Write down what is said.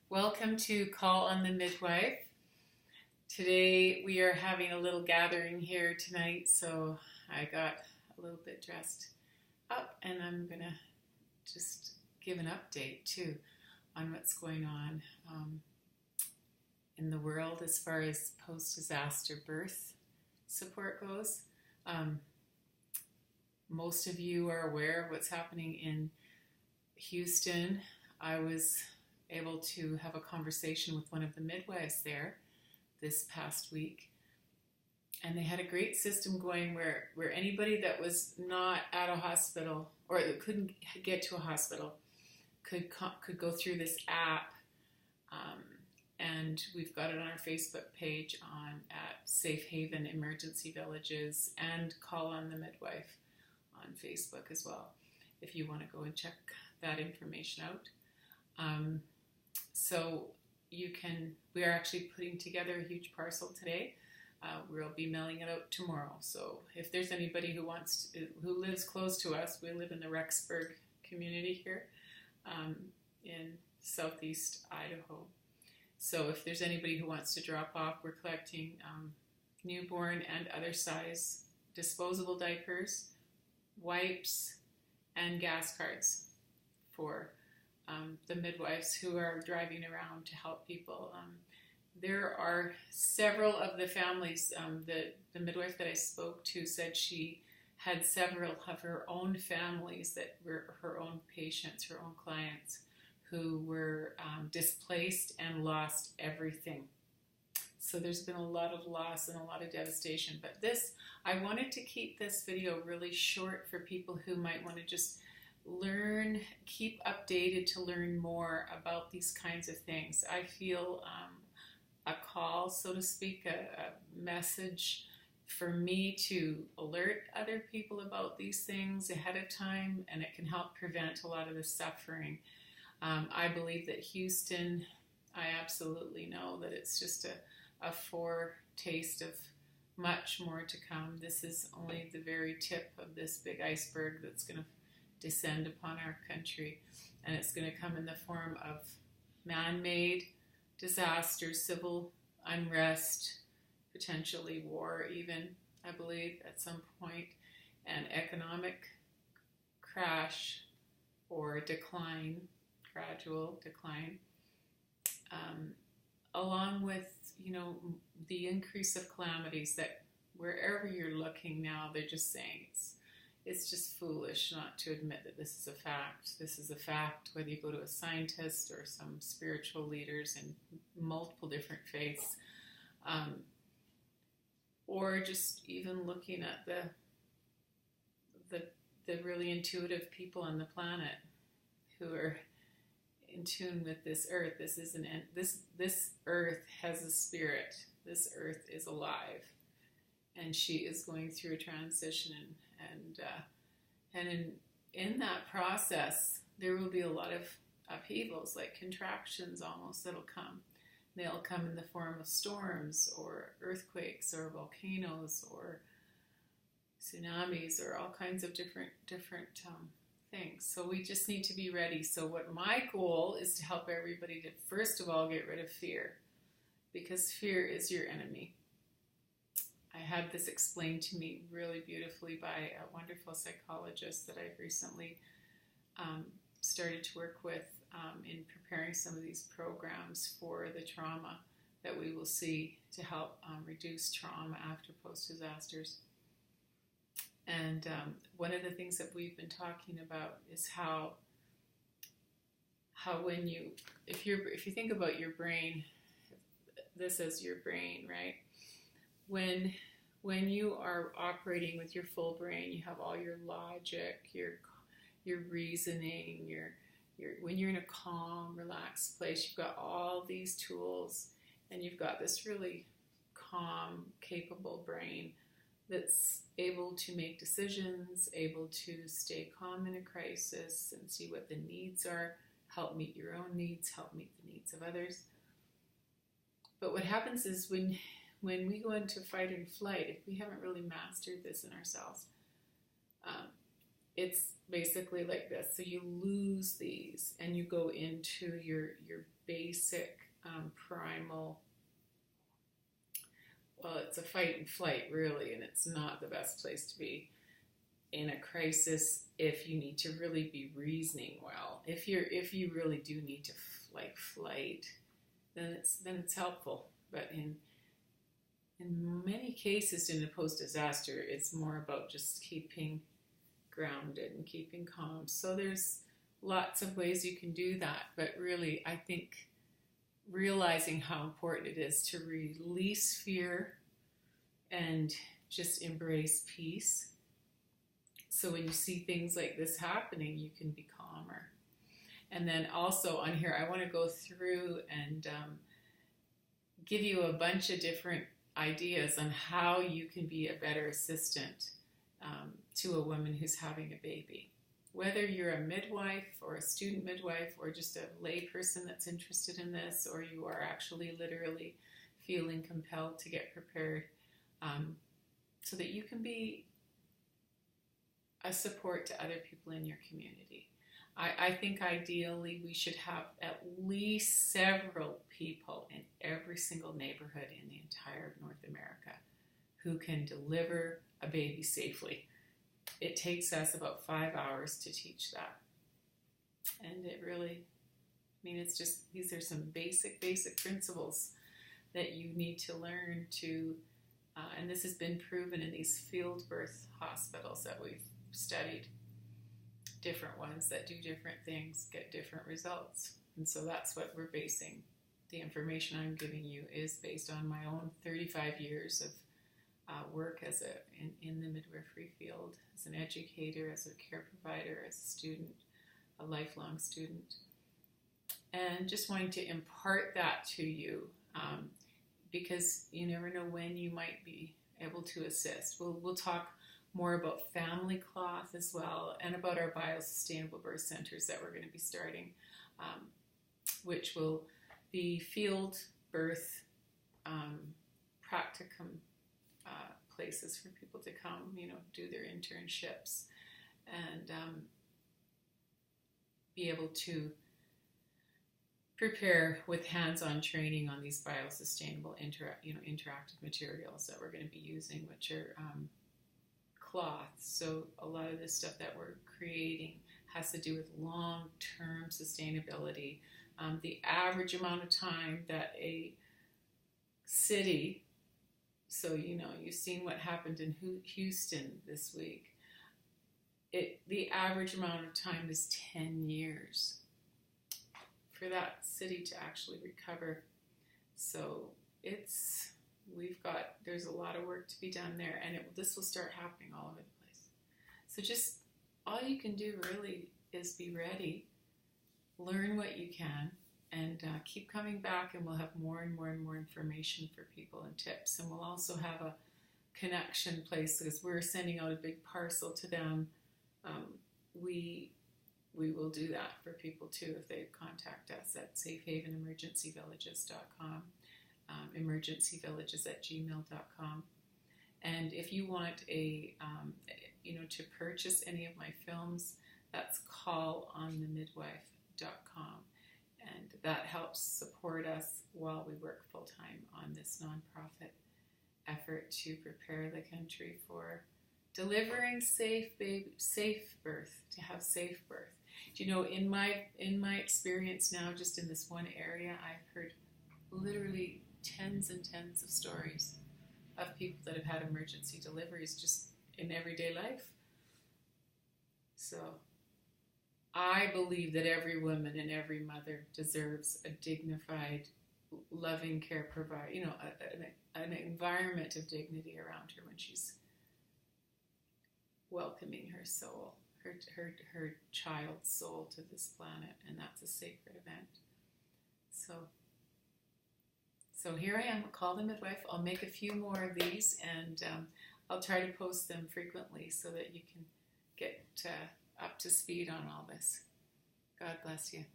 Welcome to Call on the Midwife. Today we are having a little gathering here tonight, so I got a little bit dressed up and I'm going to just give an update too on what's going on in the world as far as post-disaster birth support goes. Most of you are aware of what's happening in Houston. I was able to have a conversation with one of the midwives there this past week, and they had a great system going where anybody that was not at a hospital or that couldn't get to a hospital could go through this app, and we've got it on our Facebook page at Safe Haven Emergency Villages, and Call on the Midwife on Facebook as well, if you want to go and check that information out. So we are actually putting together a huge parcel today. We'll be mailing it out tomorrow. So if there's anybody who lives close to us, we live in the Rexburg community here in southeast Idaho. So if there's anybody who wants to drop off, we're collecting newborn and other size disposable diapers, wipes, and gas cards for the midwives who are driving around to help people. There are several of the families, the midwife that I spoke to said she had several of her own families that were her own patients, her own clients, who were displaced and lost everything. So there's been a lot of loss and a lot of devastation. But I wanted to keep this video really short for people who might want to just keep updated to learn more about these kinds of things. I feel a call, so to speak, a message for me to alert other people about these things ahead of time, and it can help prevent a lot of the suffering. I believe that Houston, I absolutely know that it's just a foretaste of much more to come. This is only the very tip of this big iceberg that's going to descend upon our country, and it's going to come in the form of man-made disasters, civil unrest, potentially war even, I believe, at some point, and economic crash or decline, gradual decline, along with, the increase of calamities that wherever you're looking now, they're just saying it's just foolish not to admit that this is a fact. This is a fact, whether you go to a scientist or some spiritual leaders in multiple different faiths, or just even looking at the really intuitive people on the planet who are in tune with this earth. This earth has a spirit. This earth is alive, and she is going through a transition, and in that process, there will be a lot of upheavals, like contractions almost, that'll come. They'll come in the form of storms or earthquakes or volcanoes or tsunamis or all kinds of different things. So we just need to be ready. So what my goal is to help everybody to, first of all, get rid of fear, because fear is your enemy. I had this explained to me really beautifully by a wonderful psychologist that I've recently started to work with in preparing some of these programs for the trauma that we will see to help reduce trauma after post-disasters. And one of the things that we've been talking about is how if you think about your brain, this is your brain, right? When you are operating with your full brain, you have all your logic, your reasoning, when you're in a calm, relaxed place, you've got all these tools, and you've got this really calm, capable brain that's able to make decisions, able to stay calm in a crisis and see what the needs are, help meet your own needs, help meet the needs of others. But what happens is when we go into fight and flight, if we haven't really mastered this in ourselves, it's basically like this. So you lose these and you go into your basic primal, well, it's a fight and flight really, and it's not the best place to be in a crisis if you need to really be reasoning well. If you really do need to flight, then it's helpful. But in many cases in a post-disaster, it's more about just keeping grounded and keeping calm. So there's lots of ways you can do that, but really I think realizing how important it is to release fear and just embrace peace. So when you see things like this happening, you can be calmer. And then also on here, I want to go through and give you a bunch of different ideas on how you can be a better assistant to a woman who's having a baby. Whether you're a midwife or a student midwife or just a lay person that's interested in this, or you are actually literally feeling compelled to get prepared so that you can be a support to other people in your community. I think ideally we should have at least several people in every single neighborhood in the entire North America who can deliver a baby safely. It takes us about 5 hours to teach that. And it really, it's just, these are some basic principles that you need to learn to, and this has been proven in these field birth hospitals that we've studied. Different ones that do different things get different results. And so that's what we're basing. The information I'm giving you is based on my own 35 years of work as in the midwifery field, as an educator, as a care provider, as a student, a lifelong student. And just wanting to impart that to you because you never know when you might be able to assist. We'll talk more about family cloth as well, and about our biosustainable birth centers that we're going to be starting, which will be field birth practicum places for people to come, do their internships and be able to prepare with hands-on training on these biosustainable interactive materials that we're going to be using, which are cloth. So a lot of this stuff that we're creating has to do with long-term sustainability. The average amount of time that a city, so you've seen what happened in Houston this week, the average amount of time is 10 years for that city to actually recover. So there's a lot of work to be done there, and this will start happening all over the place. So just all you can do really is be ready, learn what you can, and keep coming back, and we'll have more and more and more information for people and tips. And we'll also have a connection place because we're sending out a big parcel to them. We will do that for people too if they contact us at safehavenemergencyvillages.com, emergencyvillages@gmail.com. And if you want to purchase any of my films, that's callonthemidwife.com. And that helps support us while we work full-time on this nonprofit effort to prepare the country for delivering safe birth, to have safe birth. In my experience now, just in this one area, I've heard literally tens and tens of stories of people that have had emergency deliveries just in everyday life. So I believe that every woman and every mother deserves a dignified, loving care provider, an environment of dignity around her when she's welcoming her soul, her child's soul to this planet, and that's a sacred event. So here I am, Call the Midwife. I'll make a few more of these, and I'll try to post them frequently so that you can get up to speed on all this. God bless you.